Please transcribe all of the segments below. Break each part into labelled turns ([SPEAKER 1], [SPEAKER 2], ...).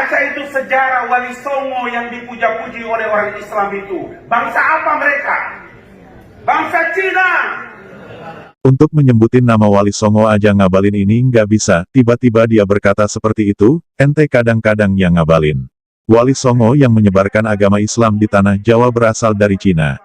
[SPEAKER 1] Baca itu sejarah Wali Songo yang dipuja-puji oleh orang Islam itu. Bangsa apa mereka? Bangsa Cina.
[SPEAKER 2] Untuk menyebutin nama Wali Songo aja ngabalin ini nggak bisa, tiba-tiba dia berkata seperti itu, ente kadang-kadang yang ngabalin. Wali Songo yang menyebarkan agama Islam di tanah Jawa berasal dari Cina.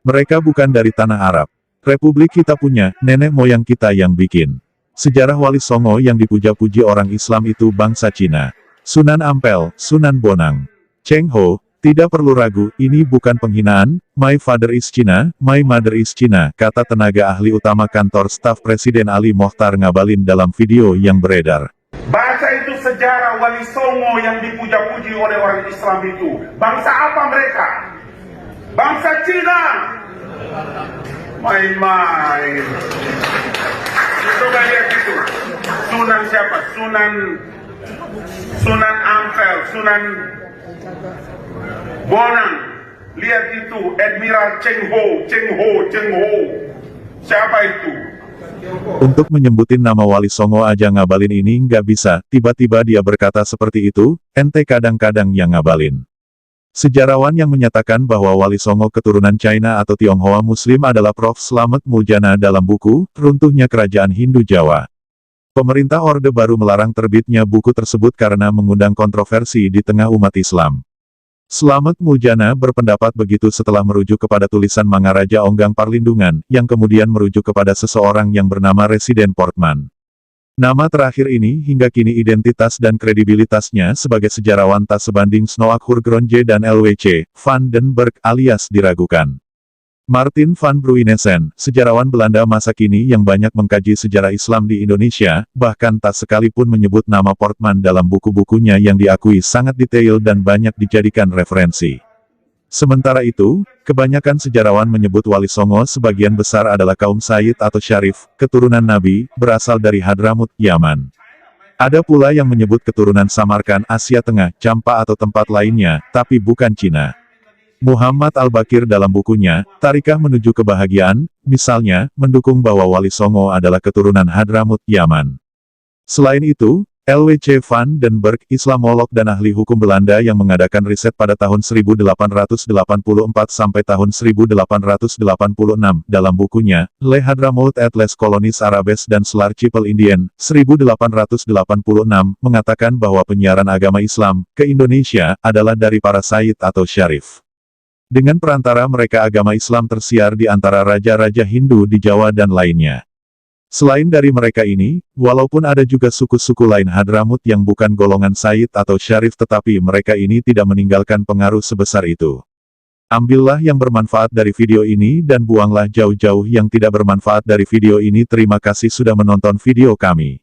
[SPEAKER 2] Mereka bukan dari tanah Arab. Republik kita punya, nenek moyang kita yang bikin. Sejarah Wali Songo yang dipuja-puji orang Islam itu bangsa Cina. Sunan Ampel, Sunan Bonang, Cheng Ho, tidak perlu ragu, ini bukan penghinaan, my father is China, my mother is China, kata tenaga ahli utama kantor staf Presiden Ali Mokhtar Ngabalin dalam video yang beredar.
[SPEAKER 1] Baca itu sejarah Wali Songo yang dipuja-puji oleh orang Islam itu. Bangsa apa mereka? Bangsa Cina. Main-main. Coba lihat itu. Sunan siapa? Sunan Ampel, Sunan Bonang. Lihat itu, Admiral Cheng Ho. Siapa itu?
[SPEAKER 2] Untuk menyebutin nama Wali Songo aja ngabalin ini nggak bisa, tiba-tiba dia berkata seperti itu, ente kadang-kadang yang ngabalin. Sejarawan yang menyatakan bahwa Wali Songo keturunan China atau Tionghoa Muslim adalah Prof. Slamet Muljana dalam buku, Runtuhnya Kerajaan Hindu Jawa. Pemerintah Orde Baru melarang terbitnya buku tersebut karena mengundang kontroversi di tengah umat Islam. Slamet Muljana berpendapat begitu setelah merujuk kepada tulisan Mangaraja Onggang Parlindungan, yang kemudian merujuk kepada seseorang yang bernama Residen Portman. Nama terakhir ini hingga kini identitas dan kredibilitasnya sebagai sejarawan tak sebanding Snoak Hurgronje dan LWC van den Berg alias diragukan. Martin van Bruinessen, sejarawan Belanda masa kini yang banyak mengkaji sejarah Islam di Indonesia, bahkan tak sekalipun menyebut nama Portman dalam buku-bukunya yang diakui sangat detail dan banyak dijadikan referensi. Sementara itu, kebanyakan sejarawan menyebut Wali Songo sebagian besar adalah kaum Sayyid atau Syarif, keturunan Nabi, berasal dari Hadramut, Yaman. Ada pula yang menyebut keturunan Samarkan, Asia Tengah, Campa atau tempat lainnya, tapi bukan Cina. Muhammad Al-Bakir dalam bukunya, Tarikah Menuju Kebahagiaan, misalnya, mendukung bahwa Wali Songo adalah keturunan Hadramut, Yaman. Selain itu, LWC van den Berg, Islamolog dan ahli hukum Belanda yang mengadakan riset pada tahun 1884 sampai tahun 1886, dalam bukunya, Le Hadramaut et les Colonies Arabes dan l'Archipel Indien, 1886, mengatakan bahwa penyiaran agama Islam ke Indonesia adalah dari para Sayyid atau Syarif. Dengan perantara mereka agama Islam tersiar di antara raja-raja Hindu di Jawa dan lainnya. Selain dari mereka ini, walaupun ada juga suku-suku lain Hadramut yang bukan golongan Sayyid atau Syarif tetapi mereka ini tidak meninggalkan pengaruh sebesar itu. Ambillah yang bermanfaat dari video ini dan buanglah jauh-jauh yang tidak bermanfaat dari video ini. Terima kasih sudah menonton video kami.